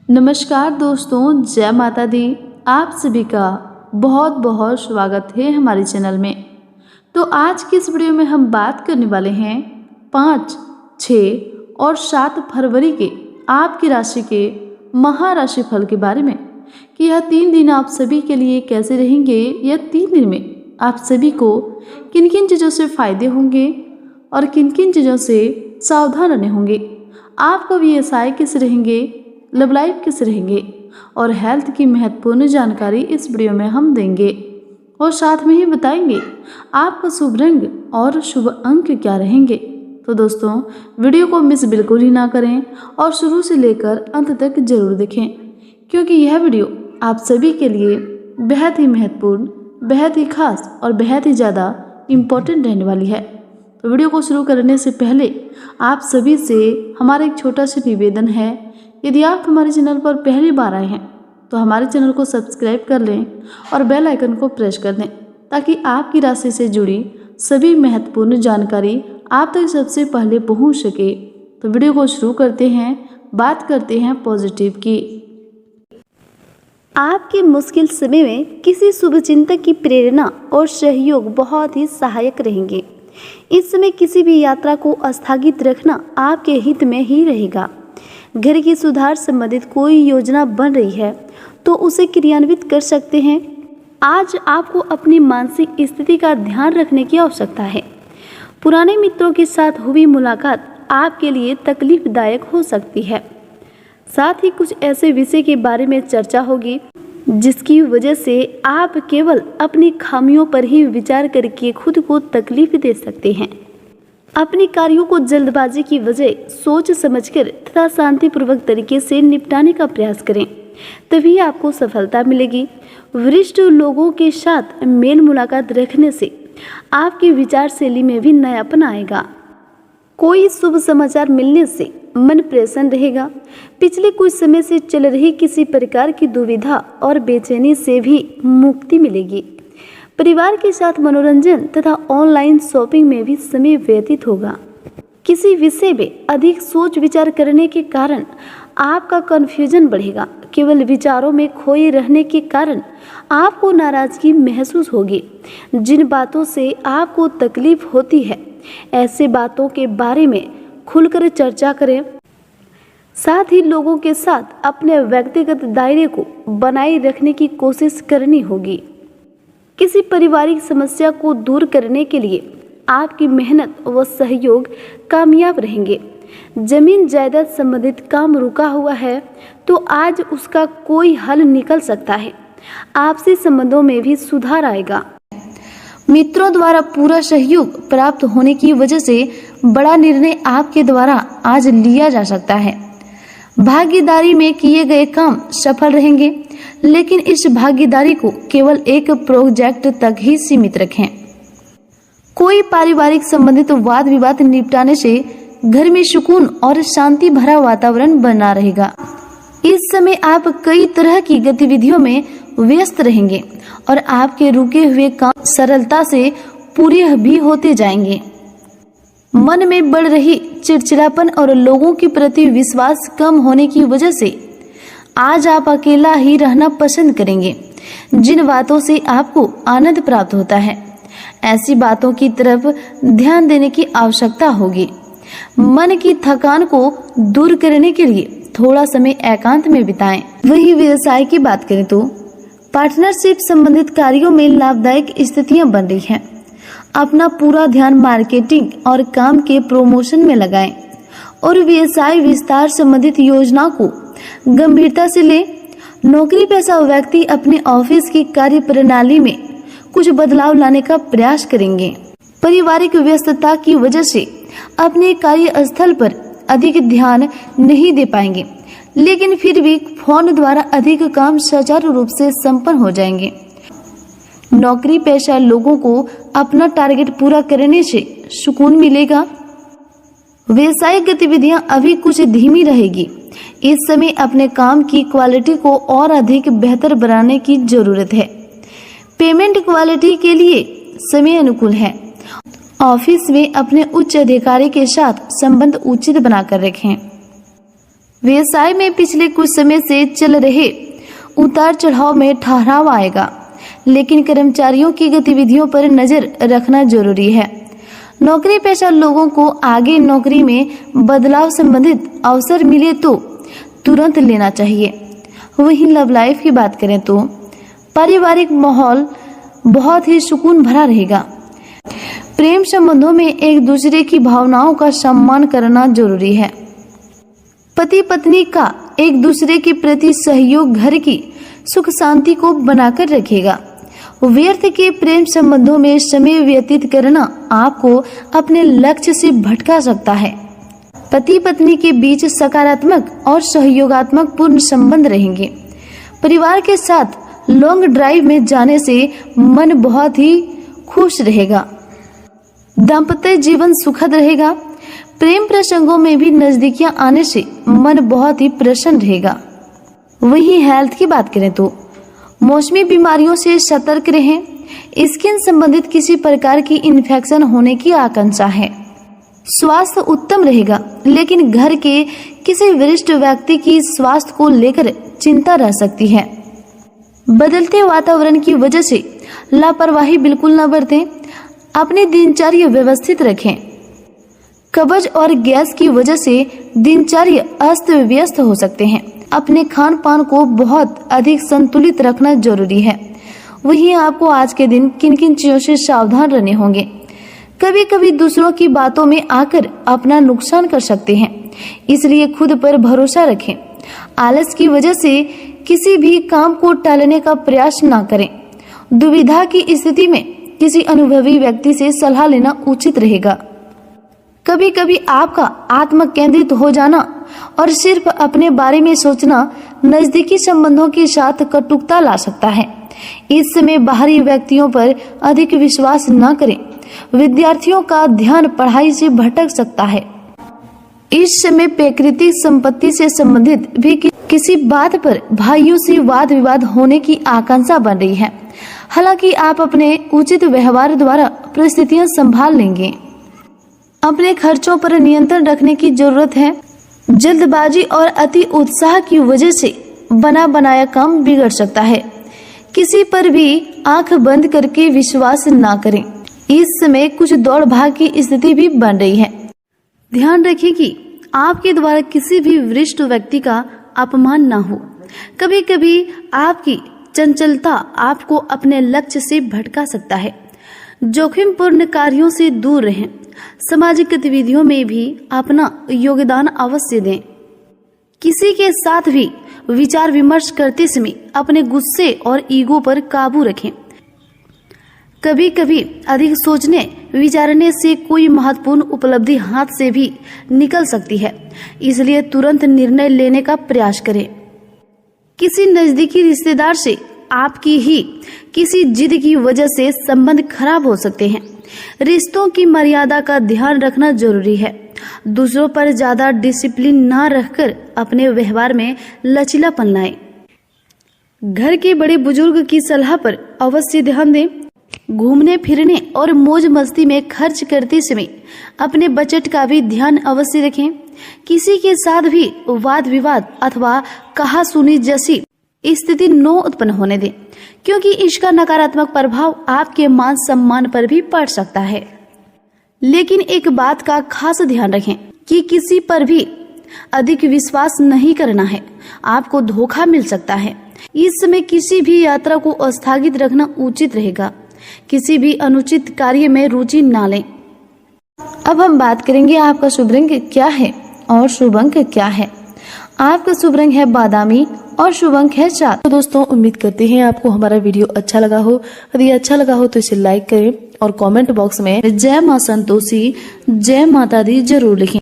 नमस्कार दोस्तों, जय माता दी। आप सभी का बहुत बहुत स्वागत है हमारे चैनल में। तो आज की इस वीडियो में हम बात करने वाले हैं 5, 6 और 7 फरवरी के आपकी राशि के महाराशि फल के बारे में कि यह 3 दिन आप सभी के लिए कैसे रहेंगे। यह 3 दिन में आप सभी को किन किन चीज़ों से फायदे होंगे और किन किन चीज़ों से सावधान रहने होंगे। आपका व्यवसाय किस रहेंगे, लव लाइफ किस रहेंगे और हेल्थ की महत्वपूर्ण जानकारी इस वीडियो में हम देंगे और साथ में ही बताएंगे आपका शुभ रंग और शुभ अंक क्या रहेंगे। तो दोस्तों, वीडियो को मिस बिल्कुल ही ना करें और शुरू से लेकर अंत तक जरूर देखें, क्योंकि यह वीडियो आप सभी के लिए बेहद ही महत्वपूर्ण, बेहद ही खास और बेहद ही ज़्यादा इम्पोर्टेंट रहने वाली है। तो वीडियो को शुरू करने से पहले आप सभी से हमारा एक छोटा सा निवेदन है, यदि आप हमारे चैनल पर पहली बार आए हैं तो हमारे चैनल को सब्सक्राइब कर लें और बेल आइकन को प्रेस कर दें, ताकि आपकी राशि से जुड़ी सभी महत्वपूर्ण जानकारी आप तक सबसे पहले पहुंच सके। तो वीडियो को शुरू करते हैं, बात करते हैं पॉजिटिव की। आपके मुश्किल समय में किसी शुभ चिंतक की प्रेरणा और सहयोग बहुत ही सहायक रहेंगे। इस समय किसी भी यात्रा को स्थगित रखना आपके हित में ही रहेगा। घर की सुधार संबंधित कोई योजना बन रही है तो उसे क्रियान्वित कर सकते हैं। आज आपको अपनी मानसिक स्थिति का ध्यान रखने की आवश्यकता है। पुराने मित्रों के साथ हुई मुलाकात आपके लिए तकलीफदायक हो सकती है। साथ ही कुछ ऐसे विषय के बारे में चर्चा होगी जिसकी वजह से आप केवल अपनी खामियों पर ही विचार करके खुद को तकलीफ दे सकते हैं। अपने कार्यों को जल्दबाजी की वजह सोच समझकर तथा शांतिपूर्वक तरीके से निपटाने का प्रयास करें, तभी आपको सफलता मिलेगी। वरिष्ठ लोगों के साथ मेल मुलाकात रखने से आपकी विचार शैली में भी नयापन आएगा। कोई शुभ समाचार मिलने से मन प्रसन्न रहेगा। पिछले कुछ समय से चल रही किसी प्रकार की दुविधा और बेचैनी से भी मुक्ति मिलेगी। परिवार के साथ मनोरंजन तथा ऑनलाइन शॉपिंग में भी समय व्यतीत होगा। किसी विषय में अधिक सोच विचार करने के कारण आपका कन्फ्यूजन बढ़ेगा। केवल विचारों में खोए रहने के कारण आपको नाराजगी महसूस होगी। जिन बातों से आपको तकलीफ होती है, ऐसे बातों के बारे में खुलकर चर्चा करें। साथ ही लोगों के साथ अपने व्यक्तिगत दायरे को बनाए रखने की कोशिश करनी होगी। किसी पारिवारिक समस्या को दूर करने के लिए आपकी मेहनत व सहयोग कामयाब रहेंगे। जमीन जायदाद संबंधित काम रुका हुआ है तो आज उसका कोई हल निकल सकता है। आपसी संबंधों में भी सुधार आएगा। मित्रों द्वारा पूरा सहयोग प्राप्त होने की वजह से बड़ा निर्णय आपके द्वारा आज लिया जा सकता है। भागीदारी में किए गए काम सफल रहेंगे, लेकिन इस भागीदारी को केवल एक प्रोजेक्ट तक ही सीमित रखें। कोई पारिवारिक संबंधित वाद विवाद निपटाने से घर में सुकून और शांति भरा वातावरण बना रहेगा। इस समय आप कई तरह की गतिविधियों में व्यस्त रहेंगे और आपके रुके हुए काम सरलता से पूरे भी होते जाएंगे। मन में बढ़ रही चिड़चिड़ापन और लोगों के प्रति विश्वास कम होने की वजह से आज आप अकेला ही रहना पसंद करेंगे। जिन बातों से आपको आनंद प्राप्त होता है, ऐसी बातों की तरफ ध्यान देने की आवश्यकता होगी। मन की थकान को दूर करने के लिए थोड़ा समय एकांत में बिताएं। वही व्यवसाय की बात करें तो पार्टनरशिप संबंधित कार्यों में लाभदायक स्थितियां बन रही हैं। अपना पूरा ध्यान मार्केटिंग और काम के प्रमोशन में लगाएं और व्यवसाय विस्तार संबंधित योजना को गंभीरता से ले। नौकरी पेशा व्यक्ति अपने ऑफिस की कार्य प्रणाली में कुछ बदलाव लाने का प्रयास करेंगे। पारिवारिक व्यस्तता की वजह से अपने कार्यस्थल पर अधिक ध्यान नहीं दे पाएंगे, लेकिन फिर भी फोन द्वारा अधिक काम सुचारू रूप से संपन्न हो जाएंगे। नौकरी पेशा लोगों को अपना टारगेट पूरा करने से सुकून मिलेगा। व्यवसायिक गतिविधियां अभी कुछ धीमी रहेगी। इस समय अपने काम की क्वालिटी को और अधिक बेहतर बनाने की जरूरत है। पेमेंट क्वालिटी के लिए समय अनुकूल है। ऑफिस में अपने उच्च अधिकारी के साथ संबंध उचित बनाकर रखें। व्यवसाय में पिछले कुछ समय से चल रहे उतार चढ़ाव में ठहराव आएगा, लेकिन कर्मचारियों की गतिविधियों पर नजर रखना जरूरी है। नौकरी पेशा लोगों को आगे नौकरी में बदलाव संबंधित अवसर मिले तो तुरंत लेना चाहिए। वहीं लव लाइफ की बात करें तो पारिवारिक माहौल बहुत ही सुकून भरा रहेगा। प्रेम संबंधों में एक दूसरे की भावनाओं का सम्मान करना जरूरी है। पति पत्नी का एक दूसरे के प्रति सहयोग घर की सुख शांति को बनाकर रखेगा। व्यर्थ के प्रेम संबंधों में समय व्यतीत करना आपको अपने लक्ष्य से भटका सकता है। पति पत्नी के बीच सकारात्मक और सहयोगात्मक पूर्ण संबंध रहेंगे। परिवार के साथ लॉन्ग ड्राइव में जाने से मन बहुत ही खुश रहेगा। दाम्पत्य जीवन सुखद रहेगा। प्रेम प्रसंगों में भी नजदीकियां आने से मन बहुत ही प्रसन्न रहेगा। वहीं हेल्थ की बात करें तो मौसमी बीमारियों से सतर्क रहें। स्किन संबंधित किसी प्रकार की इन्फेक्शन होने की आशंका है। स्वास्थ्य उत्तम रहेगा, लेकिन घर के किसी वरिष्ठ व्यक्ति की स्वास्थ्य को लेकर चिंता रह सकती है। बदलते वातावरण की वजह से लापरवाही बिल्कुल न बरतें। अपनी दिनचर्या व्यवस्थित रखें। कब्ज और गैस की वजह से दिनचर्या अस्त व्यस्त हो सकते हैं। अपने खान पान को बहुत अधिक संतुलित रखना जरूरी है। वहीं आपको आज के दिन किन किन चीजों से सावधान रहने होंगे। कभी कभी दूसरों की बातों में आकर अपना नुकसान कर सकते हैं, इसलिए खुद पर भरोसा रखें। आलस की वजह से किसी भी काम को टालने का प्रयास न करें। दुविधा की स्थिति में किसी अनुभवी व्यक्ति से सलाह लेना उचित रहेगा। कभी कभी आपका आत्म केंद्रित हो जाना और सिर्फ अपने बारे में सोचना नजदीकी संबंधों के साथ कटुता ला सकता है। इस समय बाहरी व्यक्तियों पर अधिक विश्वास न करें। विद्यार्थियों का ध्यान पढ़ाई से भटक सकता है। इस समय प्राकृतिक संपत्ति से संबंधित भी किसी बात पर भाइयों से वाद विवाद होने की आशंका बन रही है। हालांकि आप अपने उचित व्यवहार द्वारा परिस्थितियां संभाल लेंगे। अपने खर्चों पर नियंत्रण रखने की जरूरत है। जल्दबाजी और अति उत्साह की वजह से बना बनाया काम बिगड़ सकता है। किसी पर भी आंख बंद करके विश्वास ना करें। इस समय कुछ दौड़ भाग की स्थिति भी बन रही है। ध्यान रखें कि आपके द्वारा किसी भी वरिष्ठ व्यक्ति का अपमान ना हो। कभी कभी आपकी चंचलता आपको अपने लक्ष्य से भटका सकता है। जोखिमपूर्ण कार्यों से दूर रहें। सामाजिक गतिविधियों में भी अपना योगदान अवश्य दें। किसी के साथ भी विचार विमर्श करते समय अपने गुस्से और ईगो पर काबू रखें। कभी कभी अधिक सोचने विचारने से कोई महत्वपूर्ण उपलब्धि हाथ से भी निकल सकती है, इसलिए तुरंत निर्णय लेने का प्रयास करें। किसी नजदीकी रिश्तेदार से आपकी ही किसी जिद की वजह से संबंध खराब हो सकते हैं। रिश्तों की मर्यादा का ध्यान रखना जरूरी है। दूसरों पर ज्यादा डिसिप्लिन ना रखकर अपने व्यवहार में लचीलापन लाएं। घर के बड़े बुजुर्ग की सलाह पर अवश्य ध्यान दें। घूमने फिरने और मौज मस्ती में खर्च करते समय अपने बजट का भी ध्यान अवश्य रखें। किसी के साथ भी वाद विवाद अथवा कहासुनी जैसी स्थिति न उत्पन्न होने दें, क्योंकि इसका नकारात्मक प्रभाव आपके मान सम्मान पर भी पड़ सकता है। लेकिन एक बात का खास ध्यान रखें कि किसी पर भी अधिक विश्वास नहीं करना है, आपको धोखा मिल सकता है। इस समय किसी भी यात्रा को स्थगित रखना उचित रहेगा। किसी भी अनुचित कार्य में रुचि ना लें। अब हम बात करेंगे आपका शुभ रंग क्या है और शुभ अंक क्या है। आपका शुभ रंग है बादामी और शुभ अंक है 4। तो दोस्तों, उम्मीद करते हैं आपको हमारा वीडियो अच्छा लगा हो। यदि अच्छा लगा हो तो इसे लाइक करें और कमेंट बॉक्स में जय मां संतोषी, जय माता दी जरूर लिखें।